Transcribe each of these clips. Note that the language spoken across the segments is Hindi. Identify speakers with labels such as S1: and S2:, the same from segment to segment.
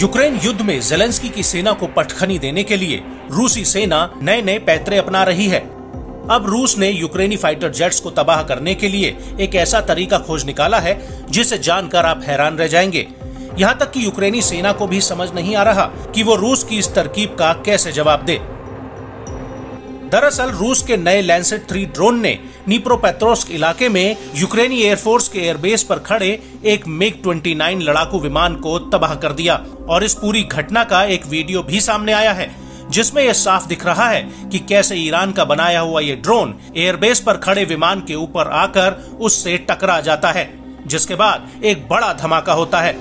S1: यूक्रेन युद्ध में ज़ेलेंस्की की सेना को पटखनी देने के लिए रूसी सेना नए नए पैतरे अपना रही है। अब रूस ने यूक्रेनी फाइटर जेट्स को तबाह करने के लिए एक ऐसा तरीका खोज निकाला है जिसे जानकर आप हैरान रह जाएंगे। यहाँ तक कि यूक्रेनी सेना को भी समझ नहीं आ रहा कि वो रूस की इस तरकीब का कैसे जवाब दे। दरअसल रूस के नए लैंसेट 3 ड्रोन ने नीप्रोपेट्रोव्स्क इलाके में यूक्रेनी एयरफोर्स के एयरबेस पर खड़े एक मिग-29 लड़ाकू विमान को तबाह कर दिया और इस पूरी घटना का एक वीडियो भी सामने आया है जिसमें यह साफ दिख रहा है कि कैसे ईरान का बनाया हुआ ये ड्रोन एयरबेस पर खड़े विमान के ऊपर आकर उससे टकरा जाता है, जिसके बाद एक बड़ा धमाका होता है।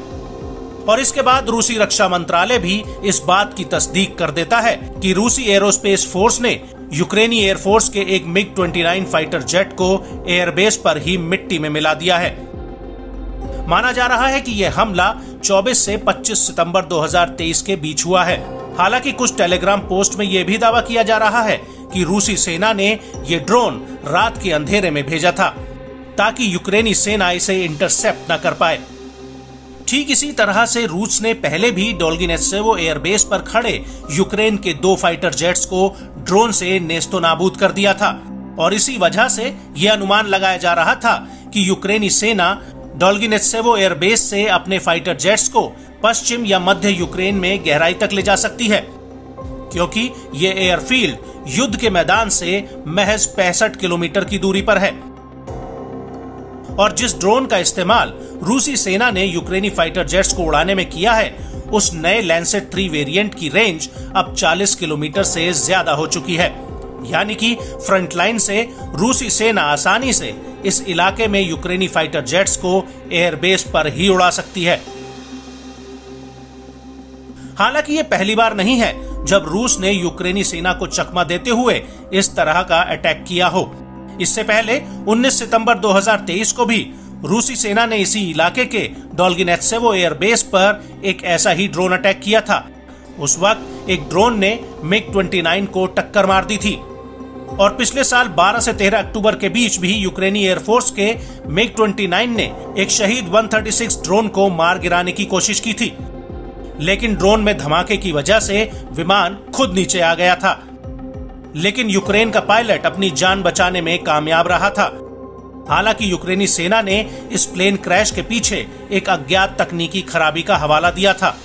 S1: और इसके बाद रूसी रक्षा मंत्रालय भी इस बात की तस्दीक कर देता है कि रूसी एरोस्पेस फोर्स ने यूक्रेनी एयरफोर्स के एक मिग-29 फाइटर जेट को एयरबेस पर ही मिट्टी में मिला दिया है। माना जा रहा है कि यह हमला 24 से 25 सितंबर 2023 के बीच हुआ है। हालांकि कुछ टेलीग्राम पोस्ट में यह भी दावा किया जा रहा है कि रूसी सेना ने ये ड्रोन रात के अंधेरे में भेजा था ताकि यूक्रेनी सेना इसे इंटरसेप्ट न कर पाए। ठीक इसी तरह से रूस ने पहले भी डोल्गिनेत्सेवो एयरबेस पर खड़े यूक्रेन के 2 फाइटर जेट्स को ड्रोन से नेस्तनाबूद कर दिया था और इसी वजह से यह अनुमान लगाया जा रहा था कि यूक्रेनी सेना डोल्गिनेत्सेवो एयरबेस से अपने फाइटर जेट्स को पश्चिम या मध्य यूक्रेन में गहराई तक ले जा सकती है, क्योंकि ये एयरफील्ड युद्ध के मैदान से महज 65 किलोमीटर की दूरी पर है। और जिस ड्रोन का इस्तेमाल रूसी सेना ने यूक्रेनी फाइटर जेट्स को उड़ाने में किया है, उस नए लैंसेट 3 वेरिएंट की रेंज अब 40 किलोमीटर से ज्यादा हो चुकी है। यानी कि फ्रंटलाइन से रूसी सेना आसानी से इस इलाके में यूक्रेनी फाइटर जेट्स को एयरबेस पर ही उड़ा सकती है। हालांकि ये पहली बार नहीं है जब रूस ने यूक्रेनी सेना को चकमा देते हुए इस तरह का अटैक किया हो। इससे पहले 19 सितंबर 2023 को भी रूसी सेना ने इसी इलाके के डोल्गिनेत्सेवो एयरबेस पर एक ऐसा ही ड्रोन अटैक किया था। उस वक्त एक ड्रोन ने मिग-29 को टक्कर मार दी थी और पिछले साल 12 से 13 अक्टूबर के बीच भी यूक्रेनी एयरफोर्स के मिग-29 ने एक शहीद 136 ड्रोन को मार गिराने की कोशिश की थी, लेकिन ड्रोन में धमाके की वजह से विमान खुद नीचे आ गया था। लेकिन यूक्रेन का पायलट अपनी जान बचाने में कामयाब रहा था। हालांकि यूक्रेनी सेना ने इस प्लेन क्रैश के पीछे एक अज्ञात तकनीकी खराबी का हवाला दिया था।